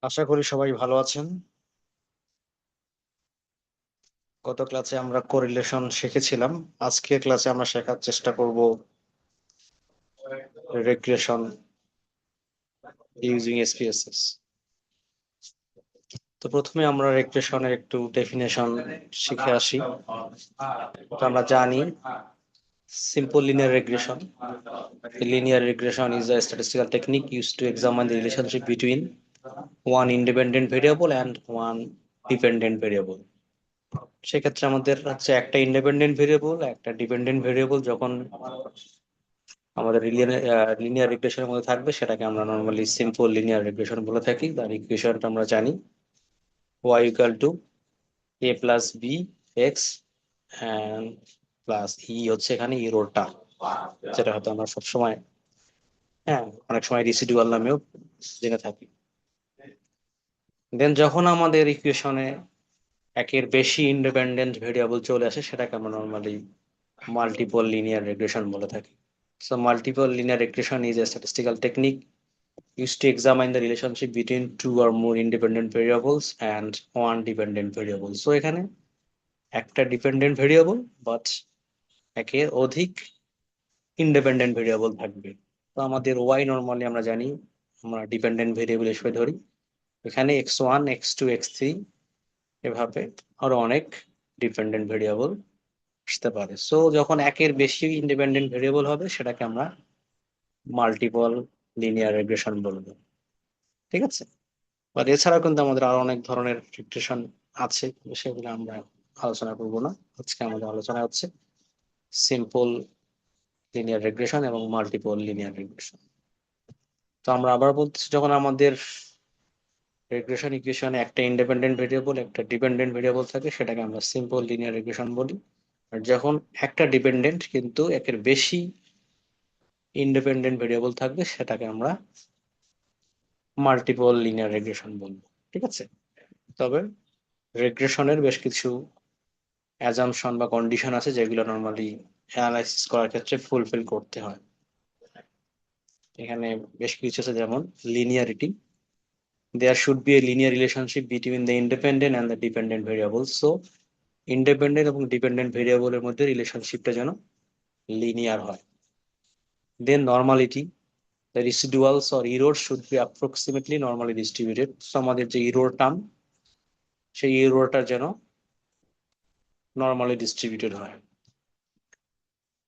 আশা করি সবাই ভালো আছেন। গত ক্লাসে আমরা কোরিলেশন শিখেছিলাম। আজকে ক্লাসে আমরা শেখার চেষ্টা করব রিগ্রেশন ইউজিং এসপিএসএস। তো প্রথমে আমরা রিগ্রেশনের একটু ডেফিনেশন শিখে আসি। তো আমরা জানি simple linear regression. A linear regression is a statistical technique used to examine the relationship between one independent variable and one dependent variable. সেক্ষেত্রে আমাদের হচ্ছে একটা ইন্ডিপেন্ডেন্ট ভেরিয়েবল একটা ডিপেন্ডেন্ট ভেরিয়েবল যখন আমাদের লিনিয়ার রিগ্রেশনের মধ্যে থাকবে সেটাকে আমরা নর্মালি সিম্পল লিনিয়ার রিগ্রেশন বলে থাকি। তার ইকুয়েশনটা আমরা জানি y equal to a plus B X and plus E হচ্ছে এখানে ইরোটা, যেটা হয়তো আমরা সবসময় অনেক সময় রিসিডুয়াল নামেও জেনে থাকি। দেন যখন আমাদের ইকুয়েশনে একের বেশি ইন্ডিপেন্ডেন্ট ভেরিয়েবল চলে আসে সেটাকে আমরা নর্মালি মাল্টিপল লিনিয়ার রিগ্রেশন বলে থাকি। So multiple linear regression is a statistical technique used to examine the relationship between two or more independent variables and one dependent variable. So এখানে একটা ডিপেন্ডেন্ট ভেরিয়েবল বাট একের অধিক independent variable থাকবে। তো আমাদের Y normally আমরা জানি আমরা ডিপেন্ডেন্ট ভেরিয়েবল হিসেবে ধরি। এখানে x1 x2 x3 এভাবে আরো অনেক ডিপেন্ডেন্ট ভেরিয়েবল আসতে পারে। সো যখন একের বেশি ইন্ডিপেন্ডেন্ট ভেরিয়েবল হবে সেটাকে আমরা মাল্টিপল লিনিয়ার রিগ্রেশন বলবো। ঠিক আছে, আর এছাড়াও কিন্তু আমাদের আরো অনেক ধরনের রিগ্রেশন আছে, সেগুলো আমরা আলোচনা করব না। আজকে আমাদের আলোচনা হচ্ছে সিম্পল লিনিয়ার রিগ্রেশন এবং মাল্টিপল লিনিয়ার রিগ্রেশন। তো আমরা আবার বলতেছি, যখন আমাদের রিগ্রেশন ইকুয়েশনে একটা ইন্ডিপেন্ডেন্ট ভেরিয়েবল একটা ডিপেন্ডেন্ট ভেরিয়েবল থাকে সেটাকে আমরা সিম্পল লিনিয়ার রিগ্রেশন বলি। আর যখন একটা ডিপেন্ডেন্ট কিন্তু একের বেশি ইন্ডিপেন্ডেন্ট ভেরিয়েবল থাকবে সেটাকে আমরা মাল্টিপল লিনিয়ার রিগ্রেশন বলবো। ঠিক আছে, তবে রিগ্রেশনের বেশ কিছু অ্যাজাম্পশন বা কন্ডিশন আছে যেগুলো নর্মালি অ্যানালাইসিস করার ক্ষেত্রে ফুলফিল করতে হয়। এখানে বেশ কিছু আছে, যেমন linearity. There should be a linear relationship between the independent and the dependent variables. So independent এবং ডিপেন্ডেন্ট ভেরিয়েবলের মধ্যে রিলেশনশিপটা যেন লিনিয়ার হয়। Then normality, the residuals or error should be approximately normally distributed. So আমাদের যে ইরোর টার্ম সেই ইরোরটা যেন নর্মালি ডিস্ট্রিবিউটেড হয়।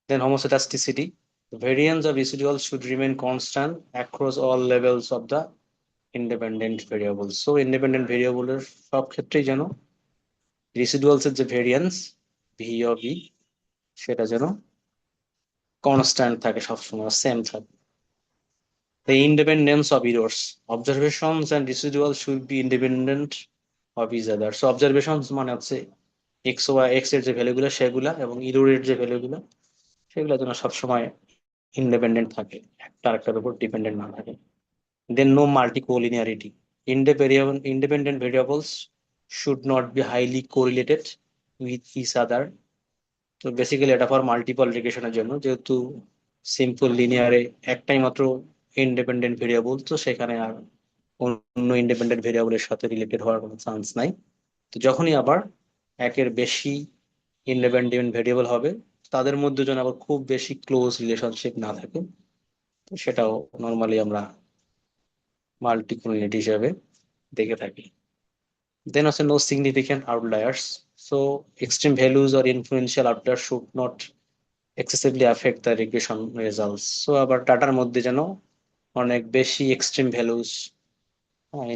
Then homoscedasticity. The variance of residuals should remain constant across all levels of the independent variables. So independent variable এর সব ক্ষেত্রেই যেন রেসিডুয়ালস এর যে ভেরিয়েন্স ভি ও বি সেটা যেন কনস্ট্যান্ট থাকে, সবসময় সেম থাকে। The independence of errors. Observations and residuals should be independent of each other. So observations মানে হচ্ছে এক্স ওয়াই এক্স এর যে ভ্যালুগুলো সেগুলা এবং ইরোর যে ভ্যালুগুলো সেগুলো যেন সবসময় ইন্ডিপেন্ডেন্ট থাকে, একটা আরেকটার উপর ডিপেন্ডেন্ট না থাকে। দেন no মাল্টিকোলিনিয়ারিটি। Independent variables should not be highly correlated with each other. তো বেসিক্যালি এটা ফর মাল্টিপল রিগ্রেশনের জন্য, যেহেতু সিম্পল লিনিয়ারে একটাই মাত্র ইন্ডিপেন্ডেন্ট ভেরিয়েবল, তো সেখানে আর অন্য ইন্ডিপেন্ডেন্ট ভেরিয়েবলের সাথে রিলেটেড হওয়ার কোনো চান্স নাই। তো যখনই আবার একের বেশি ইন্ডিপেন্ডেন্ট ভেরিয়েবল হবে তাদের মধ্যে যেন আবার খুব বেশি ক্লোজ রিলেশনশিপ না থাকে, তো সেটাও নর্মালি আমরা মাল্টিকুলিনিটি হিসেবে দেখে থাকি। দেন আছে no significant outliers. So extreme values or influential outlier should not excessively affect the regression results. So আবার ডাটার মধ্যে যেন অনেক বেশি এক্সট্রিম ভ্যালুজ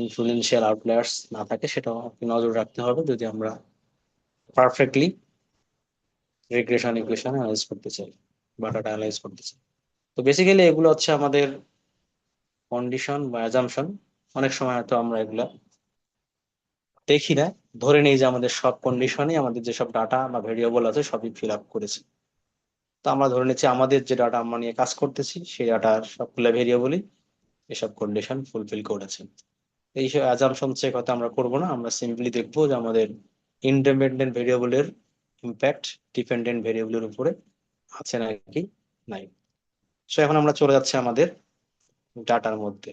ইনফ্লুয়েন্সিয়াল আউটলায়ার্স না থাকে, সেটাও আপনি নজর রাখতে হবে যদি আমরা পারফেক্টলি রিগ্রেশন ইকুয়েশন অ্যানালাইজ করতে চাই বা ডাটা অ্যানালাইজ করতে চাই। তো বেসিক্যালি এগুলো হচ্ছে আমাদের কন্ডিশন বা অ্যাজাম্পশন। অনেক সময় হয়তো আমরা এগুলা দেখি না, ধরে নেই যে আমাদের সব কন্ডিশনে আমাদের যেসব ডাটা বা ভেরিয়েবল আছে সবই ফিল আপ করেছে। তো আমরা ধরে নিচ্ছি আমাদের যে ডাটা আমরা নিয়ে কাজ করতেছি সেই ডাটার সবগুলো ভেরিয়েবলই এসব কন্ডিশন ফুলফিল করেছে। এইসব অ্যাজাম্পশন চেক হয়তো আমরা করবো না, আমরা সিম্পলি দেখবো যে আমাদের ইন্ডিপেন্ডেন্ট ভেরিয়েবলের ইম্প্যাক্ট ডিপেন্ডেন্ট ভেরিয়েবলের উপরে আছে নাকি নাই। সো এখন আমরা চলে যাচ্ছি আমাদের ডাটার মধ্যে।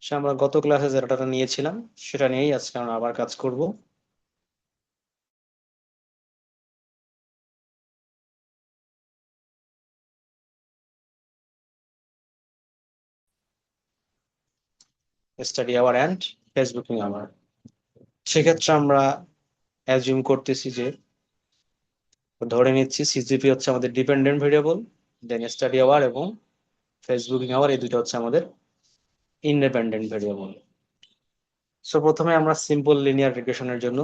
সে আমরা গত ক্লাসে যে ডাটাটা নিয়েছিলাম সেটা নিয়েই আজকে আমরা আবার কাজ করব। Study hour and facebooking hour. সেক্ষেত্রে আমরা অ্যাজিউম করতেছি যে, ধরে নিচ্ছি সিজিপি হচ্ছে আমাদের ডিপেন্ডেন্ট ভেরিয়েবল, দেন স্টাডি আওয়ার এবং ফেসবুকিং আওয়ার এই দুটো হচ্ছে আমাদের ইন্ডিপেন্ডেন্ট ভেরিয়েবল। সো প্রথমে আমরা সিম্পল লিনিয়ার রিগ্রেশনের জন্য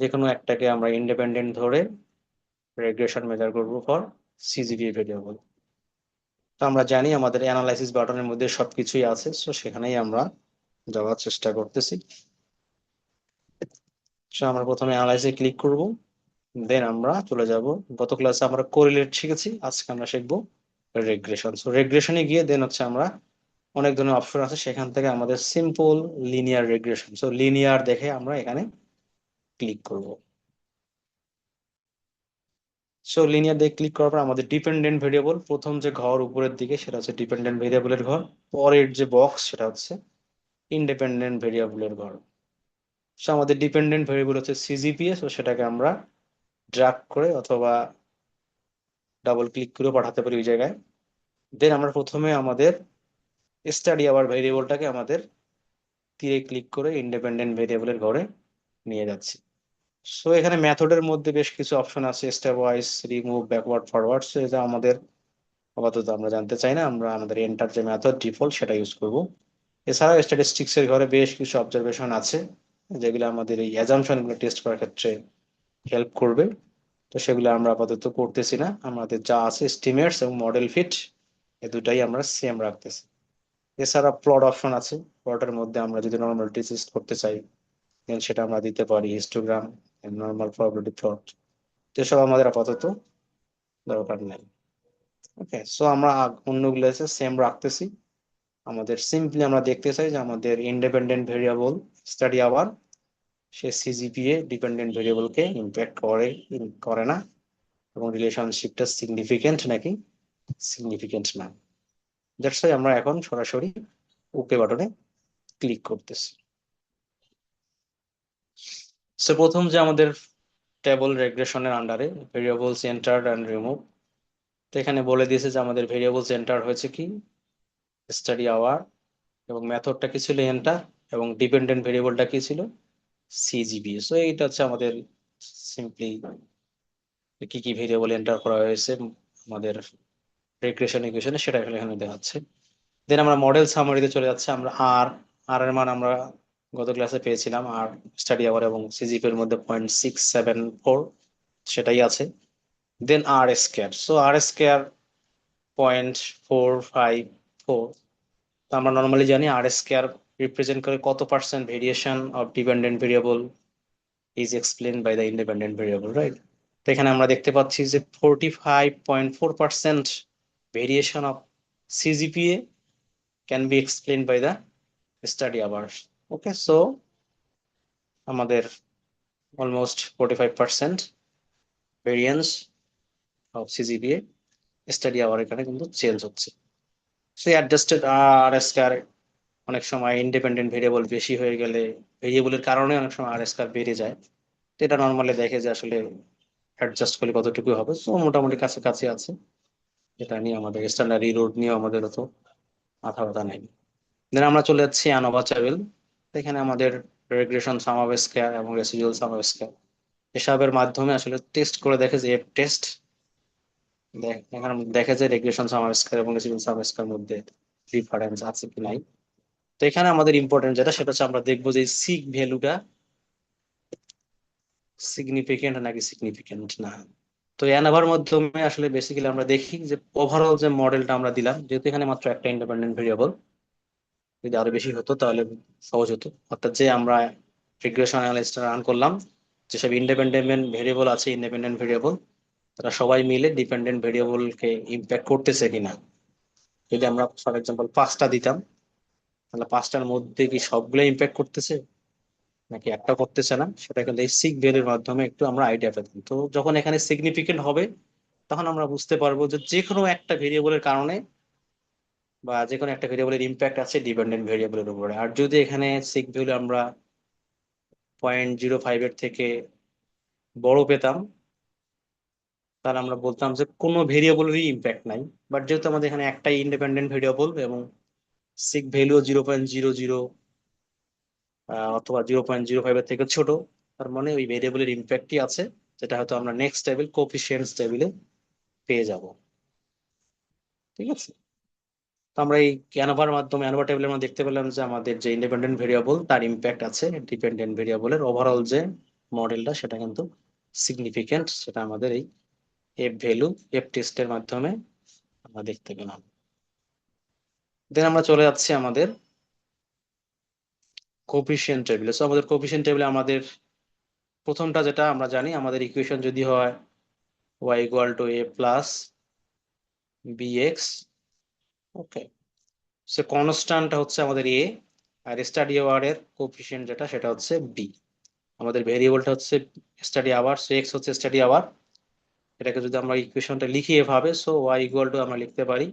যে কোনো একটাকে আমরা ইন্ডিপেন্ডেন্ট ধরে রিগ্রেশন মেজার করব ফর সিজিপি ভেরিয়েবল। তো আমরা জানি আমাদের অ্যানালাইসিস বাটনের মধ্যে সবকিছুই আছে, সো সেখানেই আমরা যাওয়ার চেষ্টা করতেছি। সো আমরা প্রথমে অ্যানালাইসিসে ক্লিক করব, দেন আমরা চলে যাব, গত ক্লাসে আমরা কোরিলেট শিখেছি, আজকে আমরা শিখবো রেগ্রেশন। সো রেগ্রেশনে গিয়ে দেন হচ্ছে আমরা অনেক ধরনের অপশন আছে, সেখান থেকে আমাদের সিম্পল লিনিয়ার রেগ্রেশন, সো লিনিয়ার দেখে আমরা এখানে ক্লিক করব। সো লিনিয়ার দিয়ে ক্লিক করার পর আমাদের ডিপেন্ডেন্ট ভেরিয়েবল, প্রথম যে ঘর উপরের দিকে সেটা হচ্ছে ডিপেন্ডেন্ট ভেরিয়েবলের ঘর, পরের যে বক্স সেটা হচ্ছে ইন্ডিপেন্ডেন্ট ভেরিয়েবলের ঘর। সো আমাদের ডিপেন্ডেন্ট ভেরিয়েবল হচ্ছে সিজিপিএ, সো সেটাকে আমরা ড্র্যাগ করে অথবা ডাবল ক্লিক করে পাঠাতে পারি ওই জায়গায়। দেন আমরা প্রথমে আমাদের স্টাডি আওয়ার ভেরিয়েবলটাকে আমাদের তীরে ক্লিক করে ইন্ডিপেন্ডেন্ট ভেরিয়েবলের ঘরে নিয়ে যাচ্ছি। সো এখানে মেথডের মধ্যে বেশ কিছু অপশন আছে, step wise, remove, backward, forward, so এটা আমাদের আপাতত আমরা জানতে চাই না, আমরা আমাদের এন্টার যে মেথড ডিফল্ট সেটা ইউজ করব। এছাড়াও স্ট্যাটিস্টিক্স এর ঘরে বেশ কিছু অবজারভেশন আছে যেগুলো আমাদের এই অ্যাজাম্পশন গুলো টেস্ট করার ক্ষেত্রে হেল্প করবে। তো সেগুলো আমরা আপাতত করতেছি না, আমাদের যা আছে এস্টিমেটস এবং মডেল ফিট এই দুটাই আমরা সেম রাখতেছি। এছাড়া প্লট অপশন আছে, প্লটের মধ্যে আমরা যদি নর্মাল টেস্ট করতে চাই দেন সেটা আমরা দিতে পারি, হিস্টোগ্রাম, নর্মাল প্রবাবিলিটি প্লট, যেসব আমাদের আপাতত দরকার নেই। ওকে, সো আমরা অন্যগুলো আছে সেম রাখতেছি। আমাদের সিম্পলি আমরা দেখতে চাই যে আমাদের ইন্ডিপেন্ডেন্ট ভেরিয়েবল স্টাডি আওয়ার সে সিজিপিএ ডিপেন্ডেন্ট ভেরিয়েবলকে ইম্প্যাক্ট করে করে না, এবং রিলেশনশিপটা সিগনিফিকেন্ট নাকি সিগনিফিকেন্ট না। দ্যাটস ওয়াই আমরা এখন সরাসরি ওকে বাটনে ক্লিক করতেছি। সো প্রথম যে আমাদের টেবল রেগ্রেশনের আন্ডারে ভেরিয়েবলস এন্টার্ড অ্যান্ড রিমুভ, তো এখানে বলে দিয়েছে যে আমাদের ভেরিয়েবলস এন্টার হয়েছে কি স্টাডি আওয়ার, এবং মেথডটা কি ছিল এন্টার, এবং ডিপেন্ডেন্ট ভেরিয়েবলটা কি ছিল সিজিবি। সো এইটা হচ্ছে আমাদের সিম্পলি কি কি ভেরিয়েবল এন্টার করা হয়েছে আমাদের রিগ্রেশন ইকুয়েশনে সেটা এখানে দেখাচ্ছে। দেন আমরা মডেল সামারিতে চলে যাচ্ছে, আমরা আর আর এর মান আমরা গত ক্লাসে পেয়েছিলাম, আর স্টাডি আওয়ার এবং সিজিপি এর মধ্যে 0.674 সেটাই আছে। দেন আর স্কোয়ার, সো আর স্কোয়ার 0.454, তো আমরা নর্মালি জানি আর স্কোয়ার রিপ্রেজেন্ট করে কত percent variation of dependent variable is explain by the independent variable, right? তো এখানে আমরা দেখতে পাচ্ছি যে 45.4% variation of CGPA can be explain by the study hours. Okay, so আমাদের almost 45% variance of CGPA study hour এখানে কিন্তু চেঞ্জ হচ্ছে। সো অ্যাডজাস্টেড আর স্কয়ার, অনেক সময় ইন্ডিপেন্ডেন্ট ভেরিয়েবল বেশি হয়ে গেলে ভেরিয়েবলের কারণে অনেক সময় আর স্কয়ার বেড়ে যায়, তো এটা নর্মালি দেখে যে আসলে অ্যাডজাস্ট করলে কতটুকু হবে, সো মোটামুটি কাছাকাছি আছে। এটা নিয়ে আমাদের স্ট্যান্ডার্ড রোড নিয়ে আমাদের অত মাথা ব্যথা নেই। দেন আমরা চলে যাচ্ছি আনঅভারেবল, এখানে আমাদের রেগ্রেশন সাম অফ স্কয়ার এবং রেসিডুয়াল সাম অফ স্কয়ার এসবের মাধ্যমে আসলে টেস্ট করে দেখে যে এফ টেস্ট এখানে দেখে যে রেগ্রেশন সাম অফ স্কয়ার এবং রেসিডুয়াল সাম অফ স্কয়ার মধ্যে ডিফারেন্স আছে কি নাই। তো এখানে আমাদের ইম্পর্টেন্ট যেটা সেটা হচ্ছে আমরা দেখবো যে সিগ ভ্যালুটা সিগনিফিকেন্ট নাকি সিগনিফিকেন্ট না। তো অ্যানাভার মাধ্যমে আসলে বেসিক্যালি আমরা দেখি যে ওভারঅল যে মডেলটা আমরা দিলাম, যেহেতু এখানে মাত্র একটা ইন্ডিপেন্ডেন্ট ভেরিয়েবল, যদি আরো বেশি হতো তাহলে সহজ হতো। অর্থাৎ যে আমরা রিগ্রেশন অ্যানালাইসিসটা রান করলাম, যেসব ইন্ডিপেন্ডেন্ট ভেরিয়েবল আছে, ইন্ডিপেন্ডেন্ট ভেরিয়েবল তারা সবাই মিলে ডিপেন্ডেন্ট ভেরিয়েবলকে ইম্প্যাক্ট করতেছে কিনা। যদি আমরা ফর এক্সাম্পল 5টা দিতাম, তাহলে 5টার মধ্যে কি সবগুলো ইম্প্যাক্ট করতেছে নাকি একটা করতেছে না, সেটা কিন্তু এই সিগ ভ্যালুর মাধ্যমে একটু আমরা আইডিয়া পেতাম। তো যখন এখানে সিগনিফিকেন্ট হবে তখন আমরা বুঝতে পারবো যে যে কোনো একটা ভেরিয়েবলের কারণে বা যে কোনো একটা ভেরিয়েবলের ইম্প্যাক্ট আছে ডিপেন্ডেন্ট ভেরিয়েবলের উপরে। আর যদি এখানে সিক ভ্যালু আমরা 0.05 এর থেকে বড় পেতাম, তাহলে আমরা বলতাম যে কোনো ভেরিয়েবলেরই ইম্প্যাক্ট নাই। বাট যেহেতু আমাদের এখানে একটাই ইন্ডিপেন্ডেন্ট ভেরিয়েবল এবং সিক ভ্যালু 0.00 অথবা 0.05 এর থেকে ছোট, তার মানে ওই ভেরিয়েবলের ইম্প্যাক্টই আছে, যেটা হয়তো আমরা নেক্সট টেবিল কোফিশিয়েন্টস টেবিলে পেয়ে যাব। ঠিক আছে, তো আমরা এই ক্যানভার মাধ্যমে ক্যানভা টেবিলের মধ্যে দেখতে পেলাম যে আমাদের যে ইন্ডিপেন্ডেন্ট ভেরিয়েবল তার ইম্প্যাক্ট আছে ডিপেন্ডেন্ট ভেরিয়েবলের ওভারঅল যে মডেলটা সেটা কিন্তু সিগনিফিকেন্ট, সেটা আমাদের এই এফ ভ্যালু এফ টেস্টের মাধ্যমে আমরা দেখতে পেলাম। দেন আমরা চলে যাচ্ছি আমাদের কোফিশিয়েন্ট টেবিলে। সো আমাদের কোফিশিয়েন্ট টেবিলে আমাদের প্রথমটা যেটা আমরা জানি, আমাদের ইকুয়েশন যদি হয় y equal to a plus bx, okay, say constant হচ্ছে আমাদের a, আর স্টাডি আওয়ার এর কোফিশিয়েন্ট যেটা সেটা হচ্ছে b। আমাদের ভেরিয়েবলটা হচ্ছে স্টাডি আওয়ার, সো এক্স হচ্ছে স্টাডি আওয়ার। এটাকে যদি আমরা ইকুয়েশনটা লিখি এভাবে, সো ওয়াই ইকুয়াল টু আমরা লিখতে পারি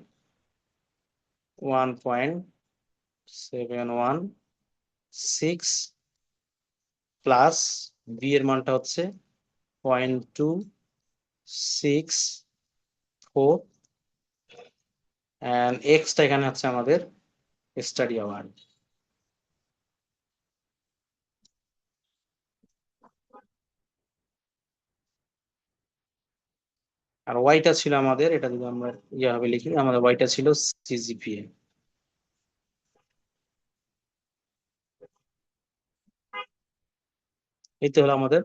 1.716 প্লাস বি এর মানটা হচ্ছে 0.264, অ্যান্ড এক্সটা এখানে হচ্ছে আমাদের স্টাডি আওয়ার। আর ওয়াইটা ছিল আমাদের, এটা যদি আমরা ইয়েভাবে লিখি, আমাদের ওয়াইটা ছিল সিজিপিএ। এই তো হলো আমাদের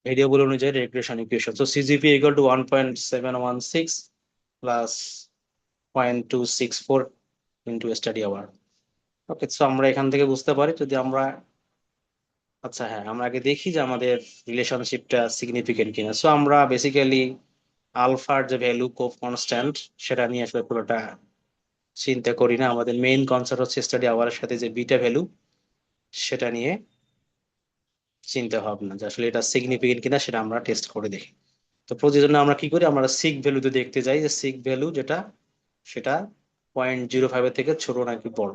ভেরিয়েবল অনুযায়ী regression equation. So CGPA equal to 1.716 plus 0.264 into study hour. Okay, so আমরা এখান থেকে বুঝতে পারি যদি আমরা, আচ্ছা হ্যাঁ, আমরা আগে দেখি যে আমাদের রিলেশনশিপটা সিগনিফিকেন্ট কিনা। সো আমরা বেসিক্যালি আলফার যে ভ্যালু কনস্ট্যান্ট সেটা নিয়ে আসলে পুরোটা চিন্তা করি না। আমাদের মেইন কনসেপ্ট হচ্ছে স্টাডি আওয়ারের সাথে যে বিটা ভ্যালু সেটা নিয়ে চিন্তা ভাবনা, যে আসলে এটা সিগনিফিকেন্ট কিনা সেটা আমরা টেস্ট করে দেখি। তো প্রতিজন্য আমরা কি করি, আমরা সিক ভ্যালুতে দেখতে যাই যে সিক ভ্যালু যেটা সেটা 0.05 এর থেকে ছোট নাকি বড়।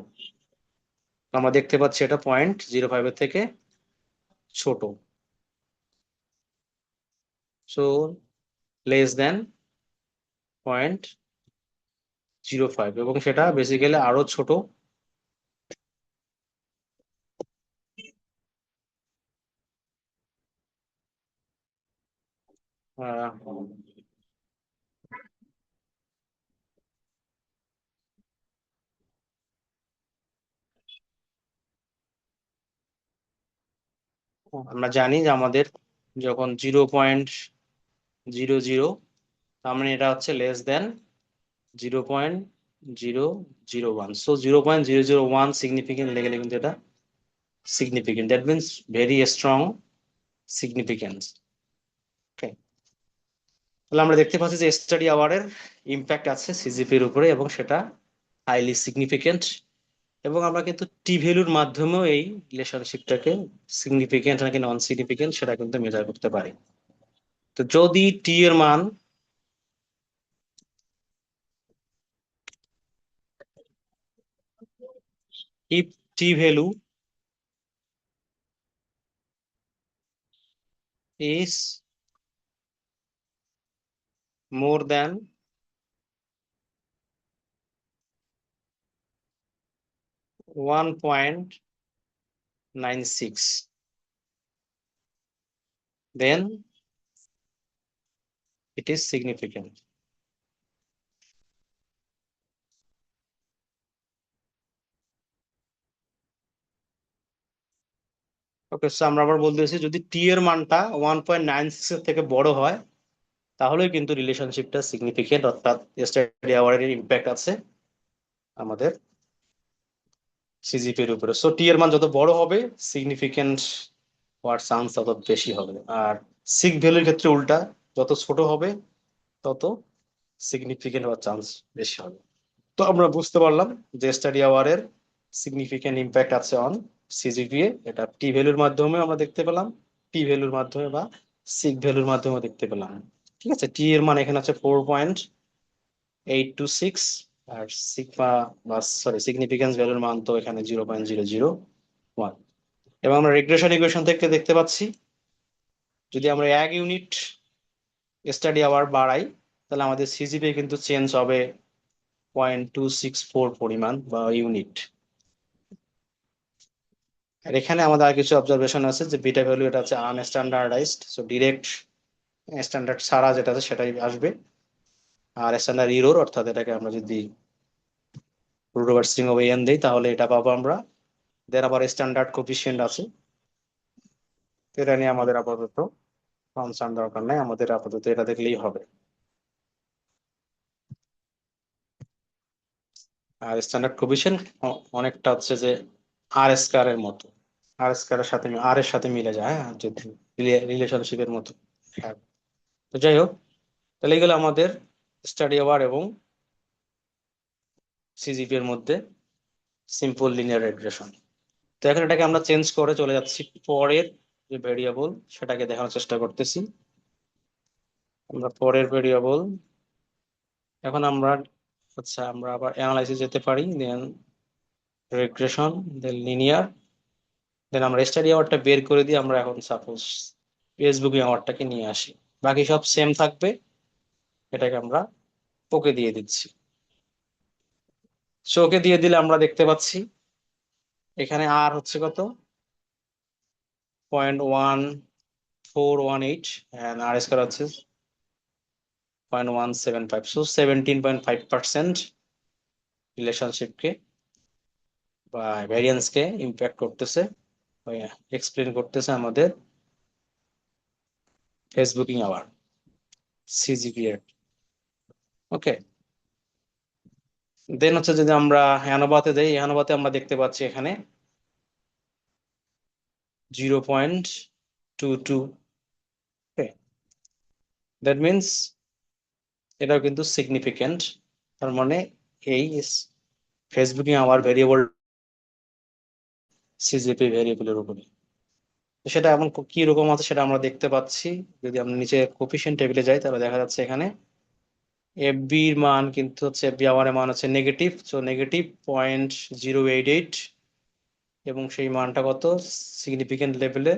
তো আমরা দেখতে পাচ্ছি এটা 0.05 এর থেকে ছোট, সো লেস দেন 0.05, এবং সেটা বেসিক্যালি আরো ছোট আহ, আমরা জানি যে আমাদের যখন 0.00, তার মানে এটা হচ্ছে লেস দেন 0.001। সো 0.001 সিগনিফিকেন্ট লেগে কিন্তু এটা significant, that means very strong significance. Okay, তাহলে আমরা দেখতে পাচ্ছি যে স্টাডি আওয়ারের ইম্প্যাক্ট আছে সিজিপির উপরে এবং সেটা হাইলি সিগনিফিকেন্ট। এবং আমরা কিন্তু টি ভ্যালুর মাধ্যমেও এই রিলেশনশিপটাকে সিগনিফিকেন্ট নাকি নন সিগনিফিকেন্ট সেটা কিন্তু মেজার করতে পারি। তো যদি টি এর মান, if t value is more than 1.96, then it is significant. Okay, so আমরা আবার বলতেছি যদি টি এর মানটা 1.96 এর থেকে বড় হয় তাহলে কিন্তু রিলেশনশিপটা সিগনিফিকেন্ট, অর্থাৎ স্টাডি আওয়ারের ইম্প্যাক্ট আছে আমাদের সিজিপি এর উপরে। সো টি এর মান যত বড় হবে সিগনিফিকেন্ট হওয়ার চান্স তত বেশি হবে। আর সিগ ভ্যালুর ক্ষেত্রে উল্টা, যত ছোট হবে তত সিগনিফিকেন্ট হওয়ার চান্স বেশি হবে। তো আমরা বুঝতে পারলাম যে স্টাডি আওয়ারের সিগনিফিকেন্ট ইম্প্যাক্ট আছে অন সিজিপিএ। এটা টি ভ্যালুর মাধ্যমে আমরা দেখতে পেলাম, পি ভ্যালুর মাধ্যমে বা সিগ ভ্যালুর মাধ্যমে দেখতে পেলাম। ঠিক আছে, টি এর মান এখানে আছে 4.826, আর সিগমা বা সরি সিগনিফিকেন্স ভ্যালুর মান তো এখানে 0.001। এবং আমরা রিগ্রেশন ইকুয়েশন থেকে দেখতে পাচ্ছি যদি আমরা 1 ইউনিট স্টাডি আওয়ার বাড়াই তাহলে আমাদের সিজিপি কিন্তু চেঞ্জ হবে 0.264 পরিমাণ বা ইউনিট। আর এখানে আমাদের আর কিছু অবজারভেশন আছে যে বিটা ভ্যালু এটা হচ্ছে আনস্ট্যান্ডার্ডাইজড, সো ডিরেক্ট স্ট্যান্ডার্ড ছাড়া যেটা আছে সেটাই আসবে। আর স্ট্যান্ডার্ড ইরোর অর্থাৎ এটাকে আমরা যদি root over string of N দিই তাহলে এটা পাবো আমরা। দেন আবার স্ট্যান্ডার্ড কোফিসিয়েন্ট আছে, তো এটা নিয়ে আমাদের আপাতত কনসার্ন দরকার নাই, আমাদের আপাতত এটা দেখলেই হবে। আর স্ট্যান্ডার্ড কোফিসিয়েন্ট অনেকটা হচ্ছে যে আর স্কয়ার এর মতো, আর স্কয়ার এর সাথে আর এর সাথে মিলে যায়, হ্যাঁ, যে রিলেশনশিপের মতো। হ্যাঁ, তো যাই হোক, তাহলে এগুলো আমাদের স্টাডি আওয়ার এবং সিজিপি এর মধ্যে সিম্পল লিনিয়ার রিগ্রেশন। তো এখন এটাকে আমরা চেঞ্জ করে চলে যাচ্ছি পরের যে ভেরিয়েবল সেটাকে দেখানোর চেষ্টা করতেছি। আমরা পরের ভেরিয়েবল এখন আমরা আচ্ছা আমরা আবার অ্যানালাইসিস যেতে পারি, দেন রিগ্রেশন, দেন লিনিয়ার, দেন আমরা স্টাডি আওয়ারটা বের করে দিয়ে আমরা এখন সাপোজ ফেসবুকিং আওয়ারটাকে নিয়ে আসি। বাকি সব সেম থাকবে, এটাকে আমরা ওকে দিয়ে দিচ্ছি। সো ওকে দিয়ে দিলে আমরা দেখতে পাচ্ছি এখানে আর হচ্ছে কত, 0.1418, আর স্কয়ার হচ্ছে 0.175, সো 17.5% রিলেশনশিপকে বা ভ্যারিয়েন্সকে ইম্প্যাক্ট করতেছে, এক্সপ্লেন করতেছে আমাদের ফেসবুকিং আওয়ার সিজিপি এর। ওকে, দেন হচ্ছে যদি আমরা অ্যানোভাতে দেই, অ্যানোভাতে আমরা দেখতে পাচ্ছি এখানে 0.22। ওকে, দ্যাট মিনস এটাও কিন্তু সিগনিফিকেন্ট। তার মানে এই ফেসবুকিং আওয়ার ভেরিয়েবল সিজিপি ভেরিয়েবলের উপরে। তো সেটা এমন কি রকম আছে সেটা আমরা দেখতে পাচ্ছি। যদি আমরা নিচে কোফিশিয়েন্ট টেবিলে যাই তাহলে দেখা যাচ্ছে এখানে এফবি এর মান কিন্তু হচ্ছে এফবি আওয়ারের মান হচ্ছে নেগেটিভ, সো নেগেটিভ 0.088, এবং সেই মানটা কত সিগনিফিকেন্ট লেভেলে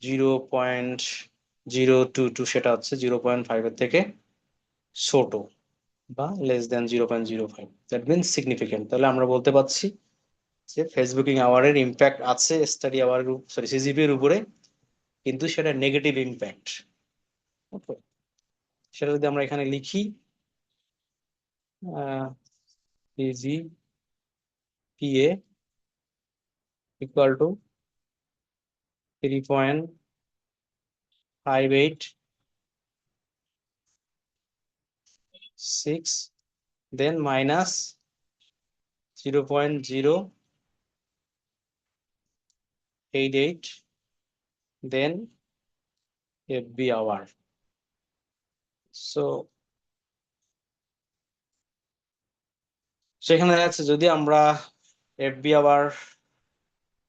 0.022, সেটা হচ্ছে 0.5 এর থেকে ছোট বা less than 0.05, that means significant. তাহলে আমরা বলতে পারছি যে ফেসবুকিং আওয়ারের ইম্প্যাক্ট আছে স্টাডি আওয়ার সরি সিজিপি এর উপরে, কিন্তু সেটা নেগেটিভ ইম্প্যাক্ট। ওকে, সেটা যদি আমরা এখানে লিখি CGPA equal to 3.586, then minus 0.088, then FB hour. So সেখানে দেখা যাচ্ছে যদি আমরা এফবি আওয়ার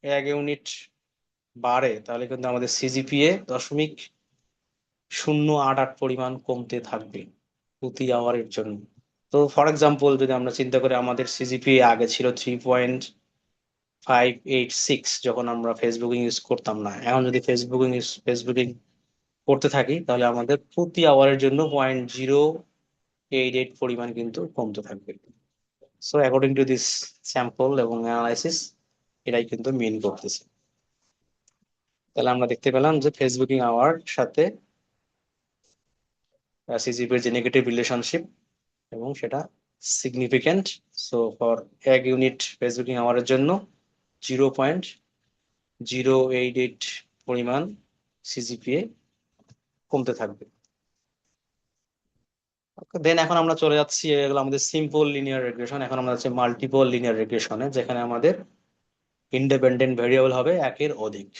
1 ইউনিট বাড়ে তাহলে কিন্তু আমাদের সিজিপিএ 0.088 পরিমাণ কমতে থাকবে প্রতি আওয়ারের জন্য। তো ফর এক্সাম্পল যদি আমরা চিন্তা করি আমাদের সিজিপিএ আগে ছিল 3.586 যখন আমরা ফেসবুকিং ইউজ করতাম না, এখন যদি ফেসবুকিং করতে থাকি তাহলে আমাদের প্রতি আওয়ারের জন্য 0.088 পরিমাণ কিন্তু কমতে থাকবে। So according to this sample এবং অ্যানালাইসিস এটাই কিন্তু মিন করতেছে। তাহলে আমরা দেখতে পেলাম যে ফেসবুকিং আওয়ার সাথে সিজিপি এর যে নেগেটিভ রিলেশনশিপ এবং সেটা significant. So for 1 unit Facebooking আওয়ারের জন্য 0.088 পরিমাণ সিজিপিএ কমতে থাকবে। দেন এখন আমরা চলে যাচ্ছি, এগুলো আমাদের সিম্পল লিনিয়ার রিগ্রেশন। এখন আমরা যাচ্ছি মাল্টিপল লিনিয়ার রিগ্রেশনে, যেখানে আমাদের ইন্ডিপেন্ডেন্ট ভেরিয়েবল হবে একের অধিক।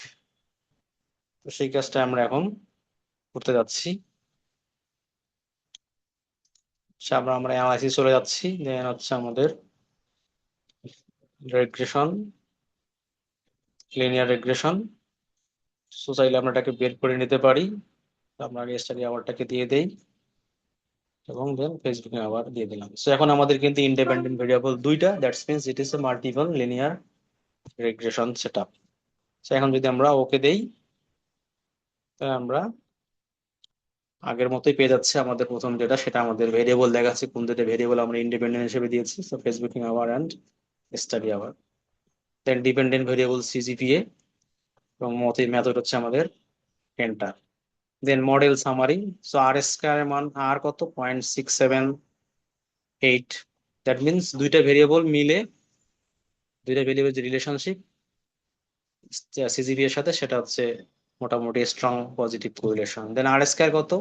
তো সেই কাজটা আমরা এখন করতে যাচ্ছি। আমরা অ্যানালাইসিস চলে যাচ্ছি, দেন হচ্ছে আমাদের রিগ্রেশন, লিনিয়ার রিগ্রেশন। সো চাইলে আমরা এটাকে বের করে নিতে পারি। তো আমরা আগে স্টাডি আওয়ারটাকে দিয়ে দেই। এবং দেন ফেসবুকিং আবার দিয়ে দিলাম। সো এখন আমাদের কিন্তু ইন্ডিপেন্ডেন্ট ভেরিয়েবল দুইটা, that's means it is a multiple linear regression setup. So এখন যদি আমরা ওকে দেই, তাহলে আমরা আগের মতোই পেয়ে যাচ্ছে আমাদের প্রথম যেটা, সেটা আমাদের ভেরিয়েবল দেখাচ্ছে কোন দুটো ভেরিয়েবল আমরা ইন্ডিপেন্ডেন্ট হিসেবে দিয়েছি। So facebooking hour and study hour. Then dependent variable CGPA এবং মেথড হচ্ছে আমাদের enter. Then model summary. So R square মান আর কত, 0.678। দ্যাট মিনস দুইটা ভেরিয়েবল মিলে, দুইটা ভেরিয়েবল যে রিলেশনশিপ সিজিপি এর সাথে, সেটা হচ্ছে মোটামুটি strong positive correlation. Then R square কত,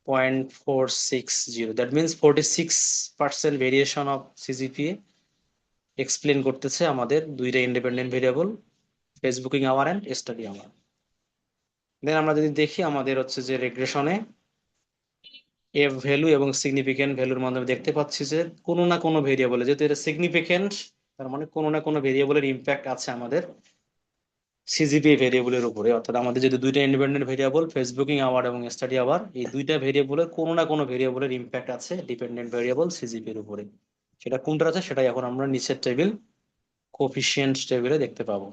0.460। That means 46% variation of CGPA explain করতেছে আমাদের দুইটা independent variable Facebooking hour and study hour. Then আমরা যদি দেখি আমাদের হচ্ছে যে রেগ্রেশনে এফ ভ্যালু এবং সিগনিফিকেন্ট ভ্যালুর মাধ্যমে দেখতে পাচ্ছি যে কোনো না কোনো ভেরিয়েবলে, যেহেতু এটা সিগনিফিকেন্ট, তার মানে কোনো না কোনো ভেরিয়েবলের ইম্প্যাক্ট আছে আমাদের সিজিপি ভেরিয়েবলের উপরে। অর্থাৎ আমাদের যদি দুইটা ইন্ডিপেন্ডেন্ট ভেরিয়েবল ফেসবুকিং আওয়ার এবং স্টাডি আওয়ার, এই দুইটা ভেরিয়েবলের কোনো না কোনো ভেরিয়েবলের ইম্প্যাক্ট আছে ডিপেন্ডেন্ট ভেরিয়েবল সিজিপি এর উপরে। সেটা কোনটা আছে সেটাই এখন আমরা নিচের টেবিল, কোফিশিয়েন্ট টেবিলে দেখতে পাবো।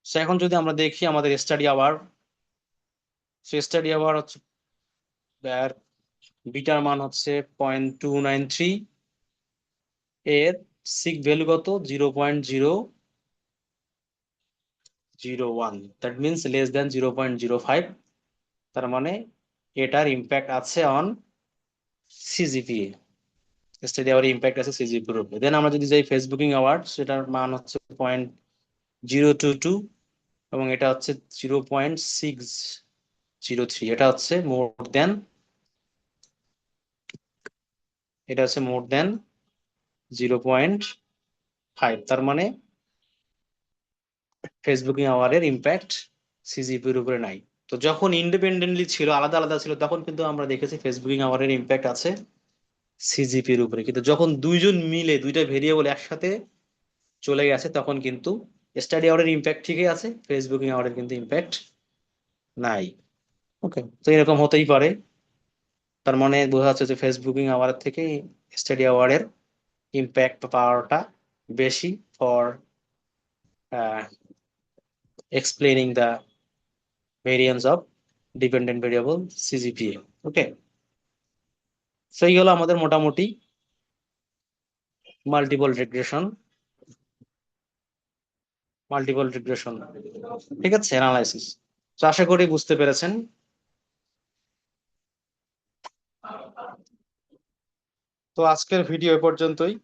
সো এখন যদি আমরা দেখি আমাদের স্টাডি আওয়ার, স্টাডি আওয়ার হচ্ছে বিটার মান হচ্ছে 0.293, এর সিগ ভ্যালু কত, 0.001। That means less than 0.05। তার মানে এটার ইম্প্যাক্ট আছে on CGPA, study hour impact আছে সিজিপিএর উপরে। দেন আমরা যদি যাই ফেসবুকিং আওয়ার্ড, সেটার মান হচ্ছে 0.022 এবং এটা হচ্ছে 0.603। এটা হচ্ছে মোর দেন, এটা হচ্ছে মোর দেন 0.5। তার মানে ফেসবুকিং আওয়ারের ইম্প্যাক্ট সিজিপির উপরে নাই। তো যখন ইন্ডিপেন্ডেন্টলি ছিল, আলাদা আলাদা ছিল, তখন কিন্তু আমরা দেখেছি ফেসবুকিং আওয়ারের ইম্প্যাক্ট আছে সিজিপির উপরে। কিন্তু যখন দুইজন মিলে দুইটা ভেরিয়েবল একসাথে চলে গেছে, তখন কিন্তু স্টাডি আওয়ারের ইম্প্যাক্ট ঠিকই আছে, ফেসবুকিং আওয়ারের কিন্তু ইম্প্যাক্ট নাই। ওকে, তো এরকম হতেই পারে। তার মানে বোঝা যাচ্ছে যে ফেসবুকিং আওয়ারের থেকে স্টাডি আওয়ারের ইম্প্যাক্ট পাওয়ারটা বেশি for explaining the variance of dependent variable CGPA. Okay, সেই হলো আমাদের মোটামুটি মাল্টিপল রিগ্রেশন, ঠিক আছে, অ্যানালাইসিস। তো আশা করি বুঝতে পেরেছেন। তো আজকের ভিডিও এ পর্যন্তই।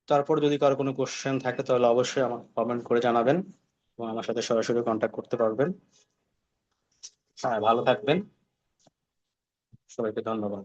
তারপর যদি কারো কোনো কোশ্চেন থাকে তাহলে অবশ্যই আমাকে কমেন্ট করে জানাবেন এবং আমার সাথে সরাসরি কন্ট্যাক্ট করতে পারবেন। হ্যাঁ, ভালো থাকবেন, সবাইকে ধন্যবাদ।